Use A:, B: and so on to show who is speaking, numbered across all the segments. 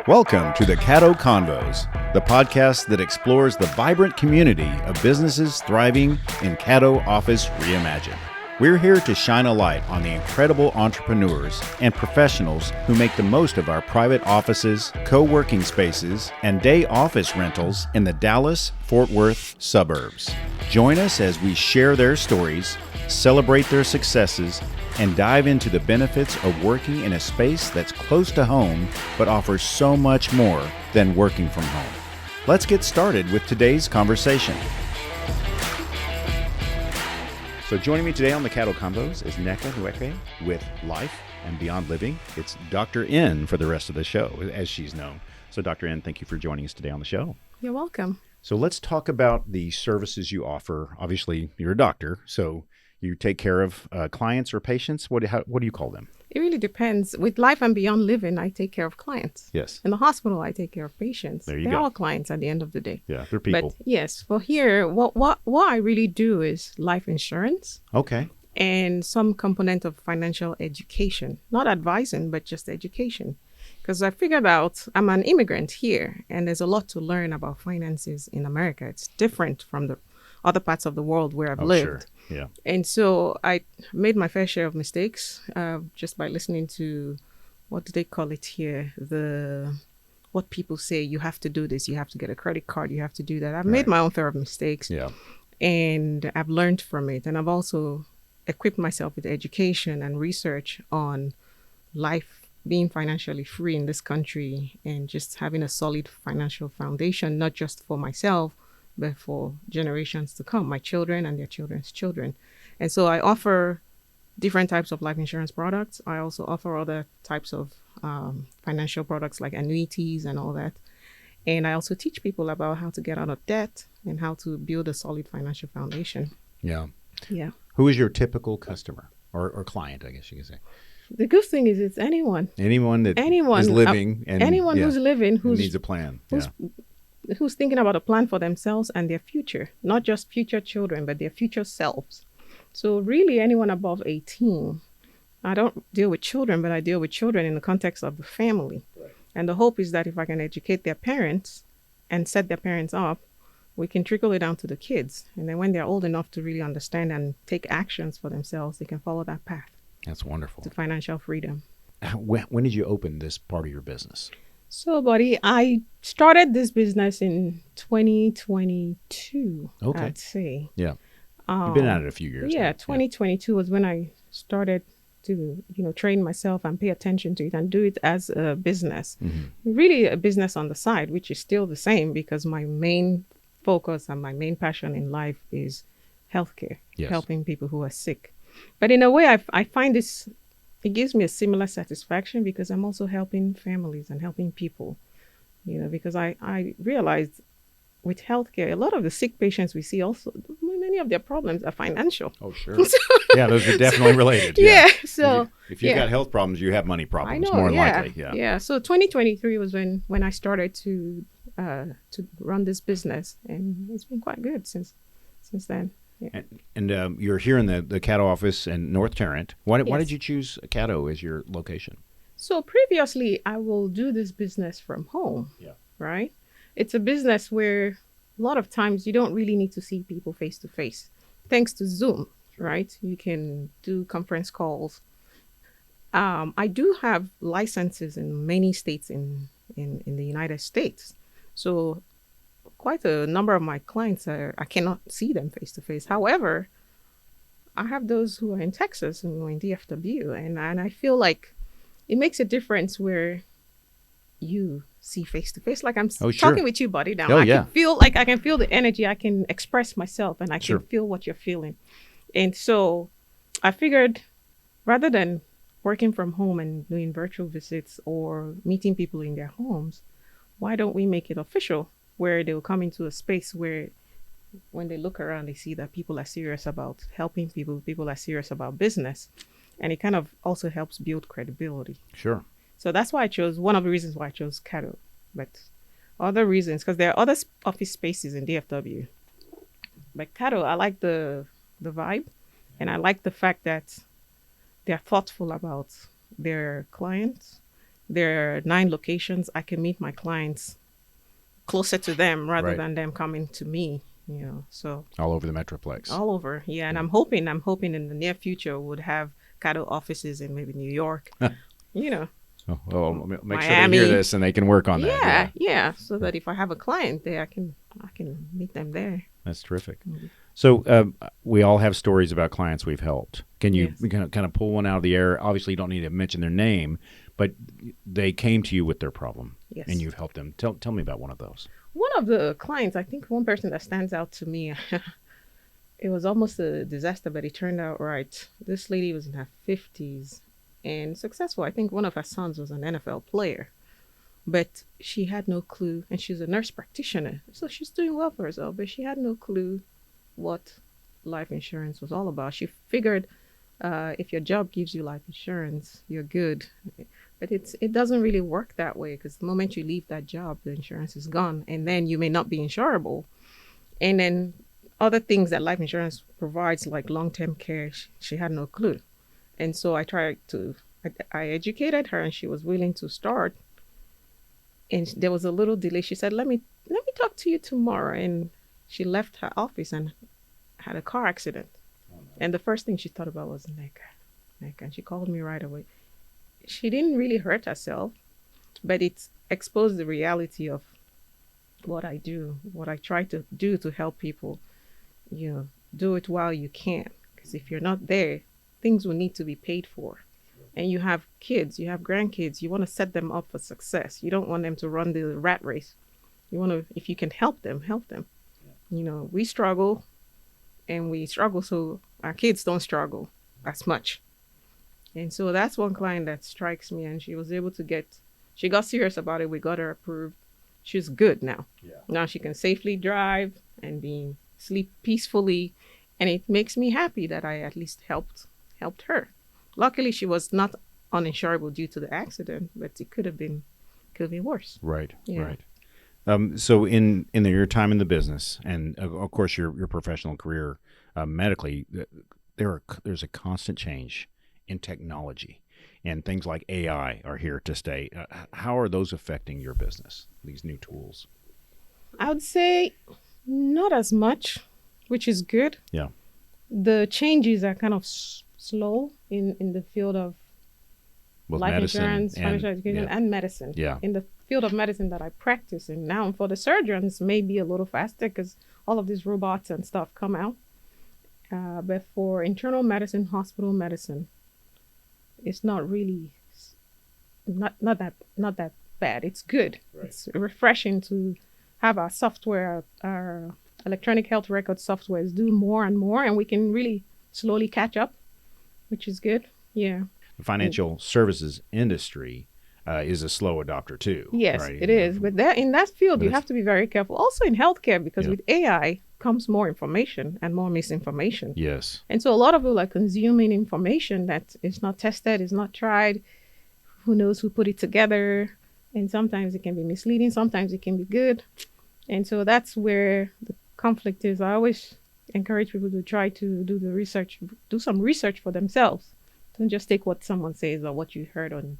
A: Welcome to the Caddo Convos, the podcast that explores the vibrant community of businesses thriving in Caddo Office Reimagined. We're here to shine a light on the incredible entrepreneurs and professionals who make the most of our private offices, co-working spaces, and day office rentals in the Dallas-Fort Worth suburbs. Join us as we share their stories, celebrate their successes, and dive into the benefits of working in a space that's close to home but offers so much more than working from home. Let's get started with today's conversation. So joining me today on the Caddo Convos is Nneka Nweke with Life and Beyond Living. It's Dr. N for the rest of the show, as she's known. So Dr. N, thank you for joining us today on the show.
B: You're welcome.
A: So let's talk about the services you offer. Obviously, you're a doctor, so you take care of clients or patients. What do you call them?
B: It really depends. With Life and Beyond Living, I take care of clients.
A: Yes.
B: In the hospital, I take care of patients.
A: There you
B: They're
A: go.
B: all clients at the end of the day.
A: Yeah, they're people.
B: But yes, for here, what I really do is life insurance
A: Okay.
B: and some component of financial education. Not advising, but just education. Because I figured out I'm an immigrant here, and there's a lot to learn about finances in America. It's different from the other parts of the world where I've lived.
A: Sure. Yeah.
B: And so I made my fair share of mistakes just by listening to, what do they call it here? What people say, you have to do this, you have to get a credit card, you have to do that. I've made my own fair of mistakes.
A: Yeah.
B: And I've learned from it. And I've also equipped myself with education and research on life being financially free in this country and just having a solid financial foundation, not just for myself, but for generations to come, my children and their children's children. And so I offer different types of life insurance products. I also offer other types of financial products like annuities and all that. And I also teach people about how to get out of debt and how to build a solid financial foundation.
A: Yeah.
B: Yeah.
A: Who is your typical customer or client, I guess you could say?
B: The good thing is it's anyone.
A: Anyone is living and
B: anyone who's living, who
A: needs a plan.
B: who's thinking about a plan for themselves and their future, not just future children, but their future selves. So really anyone above 18. I don't deal with children, but I deal with children in the context of the family. Right. And the hope is that if I can educate their parents and set their parents up, we can trickle it down to the kids. And then when they're old enough to really understand and take actions for themselves, they can follow that path.
A: That's wonderful.
B: To financial freedom.
A: When did you open this part of your business?
B: So, buddy, I started this business in 2022,
A: Okay.
B: I'd say.
A: Yeah. You've been at it a few years.
B: Yeah,
A: now.
B: 2022 was when I started to, train myself and pay attention to it and do it as a business. Mm-hmm. Really a business on the side, which is still the same because my main focus and my main passion in life is healthcare,
A: yes.
B: Helping people who are sick. But in a way, I find this, it gives me a similar satisfaction because I'm also helping families and helping people, because I realized with healthcare, a lot of the sick patients we see also, many of their problems are financial.
A: Oh, sure. Yeah, those are definitely related.
B: Yeah. So
A: if you've got health problems, you have money problems,
B: I know,
A: more
B: yeah,
A: likely. Yeah.
B: Yeah. So 2023 was when I started to run this business, and it's been quite good since then. Yeah.
A: And you're here in the Caddo office in North Tarrant. Why
B: Yes.
A: did you choose Caddo as your location?
B: So previously, I will do this business from home.
A: Yeah.
B: Right? It's a business where a lot of times you don't really need to see people face to face. Thanks to Zoom, right? You can do conference calls. I do have licenses in many states in the United States. So quite a number of my clients I cannot see them face to face. However, I have those who are in Texas and who are in DFW, and I feel like it makes a difference where you see face to face. Like I'm talking with you, buddy. Now I can feel the energy. I can express myself, and I can feel what you're feeling. And so I figured, rather than working from home and doing virtual visits or meeting people in their homes, why don't we make it official? Where they'll come into a space where when they look around, they see that people are serious about helping people, people are serious about business. And it kind of also helps build credibility.
A: Sure.
B: So that's why one of the reasons why I chose Caddo. But other reasons, because there are other office spaces in DFW. But Caddo, I like the vibe. And I like the fact that they're thoughtful about their clients. There are 9 locations. I can meet my clients closer to them rather
A: Right.
B: than them coming to me, so
A: All over the Metroplex.
B: all over. Yeah. And I'm hoping in the near future would have Caddo offices in maybe New York, you know,
A: Oh, well, make sure
B: Miami.
A: they hear this and they can work on that.
B: Yeah, yeah. So that if I have a client there, I can meet them there.
A: That's terrific.
B: Mm-hmm.
A: So we all have stories about clients we've helped. Can you
B: Yes.
A: kind of pull one out of the air? Obviously, you don't need to mention their name, but they came to you with their problem,
B: Yes.
A: and you've helped them. Tell me about one of those.
B: One of the clients, I think one person that stands out to me, it was almost a disaster, but it turned out right. This lady was in her 50s and successful. I think one of her sons was an NFL player, but she had no clue. And she's a nurse practitioner. So she's doing well for herself, but she had no clue what life insurance was all about. She figured if your job gives you life insurance, you're good. But it doesn't really work that way, because the moment you leave that job, the insurance is gone, and then you may not be insurable. And then other things that life insurance provides, like long-term care, she had no clue. And so I educated her, and she was willing to start. And there was a little delay. She said, let me talk to you tomorrow. And she left her office and had a car accident. And the first thing she thought about was Nneka. And she called me right away. She didn't really hurt herself, but it exposed the reality of what I do, what I try to do to help people. Do it while you can. Because if you're not there, things will need to be paid for. And you have kids, you have grandkids, you want to set them up for success. You don't want them to run the rat race. You want to, if you can help them, help them. We struggle so our kids don't struggle as much. And so that's one client that strikes me, and she was able to she got serious about it. We got her approved. She's good now. Yeah. Now she can safely drive and sleep peacefully. And it makes me happy that I at least helped her. Luckily, she was not uninsurable due to the accident, but it could have been worse.
A: Right.
B: Yeah.
A: Right. So in your time in the business, and of course your professional career medically, there's a constant change in technology, and things like AI are here to stay. How are those affecting your business, these new tools?
B: I would say not as much, which is good.
A: Yeah.
B: The changes are kind of slow in the field of
A: Both
B: life
A: medicine
B: insurance, financial education, and medicine.
A: Yeah.
B: In the field of medicine that I practice in now, for the surgeons, may be a little faster because all of these robots and stuff come out. But for internal medicine, hospital medicine, it's not really not that bad. It's good. Right. It's refreshing to have our software, our electronic health record softwares do more and more, and we can really slowly catch up, which is good. Yeah.
A: The financial services industry is a slow adopter too.
B: Yes,
A: right?
B: It is. But in that field, you have to be very careful. Also in healthcare, because with AI comes more information and more misinformation.
A: Yes.
B: And so a lot of people are consuming information that is not tested, is not tried. Who knows who put it together? And sometimes it can be misleading. Sometimes it can be good. And so that's where the conflict is. I always encourage people to try to do some research for themselves. Don't just take what someone says or what you heard on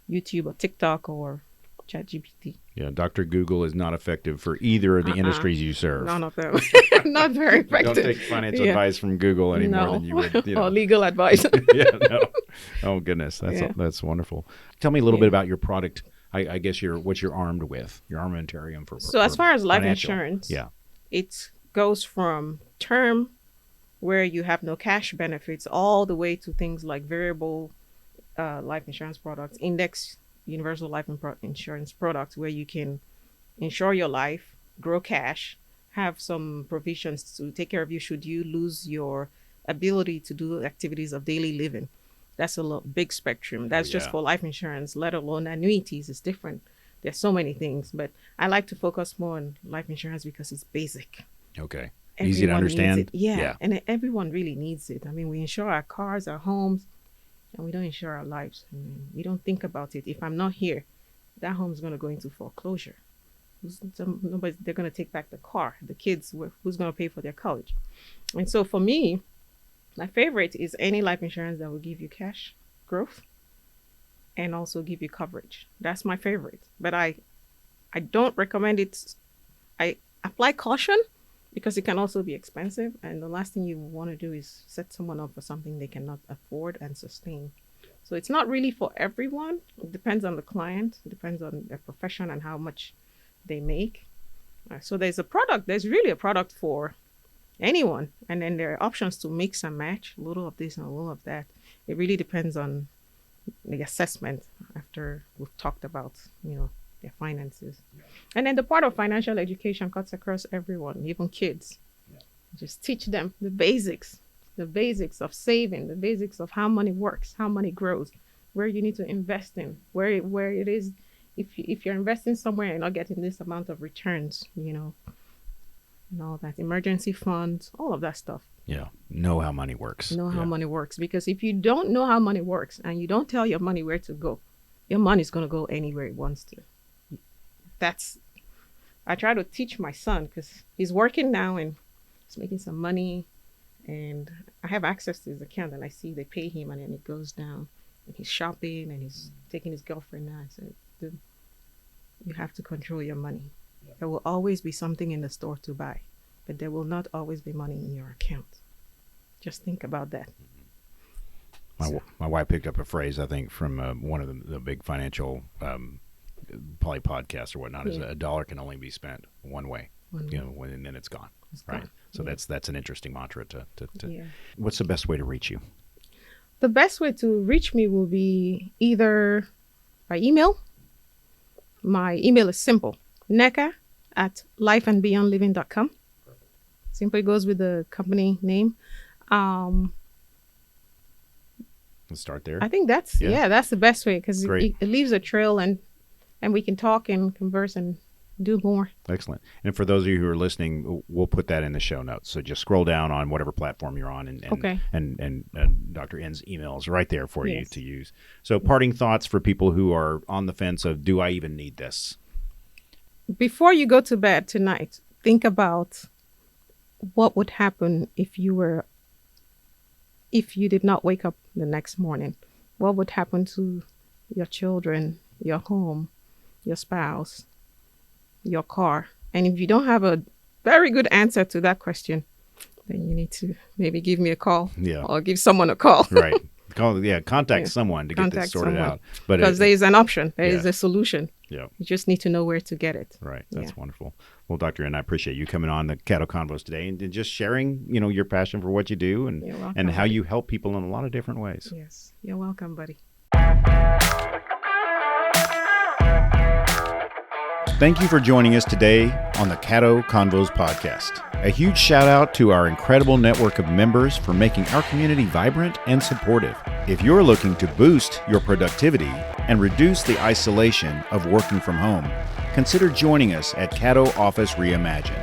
B: YouTube or TikTok or ChatGPT.
A: Yeah, Dr. Google is not effective for either of the industries you serve.
B: None of them. Not very effective.
A: Don't take financial advice from Google any more than you would.
B: Or legal advice.
A: Yeah, no. Oh, goodness. That's wonderful. Tell me a little bit about your product. I guess what you're armed with, your armamentarium for
B: So as far as life
A: financial.
B: insurance, it goes from term, where you have no cash benefits, all the way to things like variable life insurance products, index universal life insurance products, where you can insure your life, grow cash, have some provisions to take care of you should you lose your ability to do activities of daily living. That's a big spectrum. That's just for life insurance, let alone annuities is different. There's so many things, but I like to focus more on life insurance because it's basic.
A: Okay.
B: Everyone
A: easy to understand.
B: Yeah. And everyone really needs it. I mean, we insure our cars, our homes, and we don't insure our lives. I mean, we don't think about it. If I'm not here, that home's going to go into foreclosure. They're going to take back the car, the kids, who's going to pay for their college. And so for me, my favorite is any life insurance that will give you cash growth and also give you coverage. That's my favorite. But I don't recommend it. I apply caution because it can also be expensive. And the last thing you want to do is set someone up for something they cannot afford and sustain. So it's not really for everyone. It depends on the client. It depends on their profession and how much they make. So there's really a product for anyone. And then there are options to mix and match, a little of this and a little of that. It really depends on the assessment after we've talked about, their finances. Yeah. And then the part of financial education cuts across everyone, even kids. Yeah. Just teach them the basics of saving, the basics of how money works, how money grows, where you need to invest in, where it is. If you're investing somewhere and not getting this amount of returns, and all that, emergency funds, all of that stuff.
A: Yeah. Know how money works.
B: Know how money works. Because if you don't know how money works and you don't tell your money where to go, your money's going to go anywhere it wants to. I try to teach my son because he's working now and he's making some money, and I have access to his account and I see they pay him and then it goes down and he's shopping and he's taking his girlfriend now. I said, dude, you have to control your money. Yeah. There will always be something in the store to buy, but there will not always be money in your account. Just think about that.
A: My wife picked up a phrase, I think, from one of the big financial probably podcasts or whatnot, is a dollar can only be spent one way, and then it's gone. Right. So that's an interesting mantra to What's the best way to reach you?
B: The best way to reach me will be either by email. My email is simple, Nneka@lifeandbeyondliving.com. Simply goes with the company name.
A: Let's start there.
B: I think that's the best way, because it leaves a trail and we can talk and converse and do more.
A: Excellent. And for those of you who are listening, we'll put that in the show notes. So just scroll down on whatever platform you're on, and Dr. N's email is right there for you to use. So parting thoughts for people who are on the fence of, do I even need this?
B: Before you go to bed tonight, think about what would happen if you did not wake up the next morning. What would happen to your children, your home, your spouse, your car? And if you don't have a very good answer to that question, then you need to maybe give me a call or give someone a call.
A: Right. Contact someone to get this sorted out.
B: Because there is an option. There is a solution.
A: Yeah.
B: You just need to know where to get it.
A: Right. That's wonderful. Well, Dr. N, I appreciate you coming on the Caddo Convos today and just sharing, your passion for what you do and how you help people in a lot of different ways.
B: Yes. You're welcome, buddy.
A: Thank you for joining us today on the Caddo Convos podcast. A huge shout out to our incredible network of members for making our community vibrant and supportive. If you're looking to boost your productivity and reduce the isolation of working from home, consider joining us at Caddo Office Reimagine.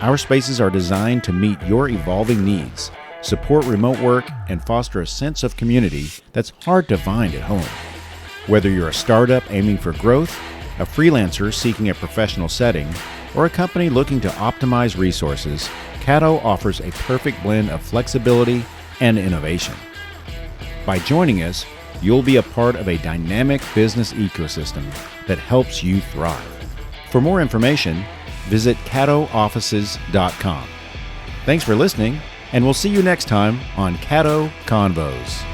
A: Our spaces are designed to meet your evolving needs, support remote work, and foster a sense of community that's hard to find at home. Whether you're a startup aiming for growth, a freelancer seeking a professional setting, or a company looking to optimize resources, Caddo offers a perfect blend of flexibility and innovation. By joining us, you'll be a part of a dynamic business ecosystem that helps you thrive. For more information, visit caddooffices.com. Thanks for listening, and we'll see you next time on Caddo Convos.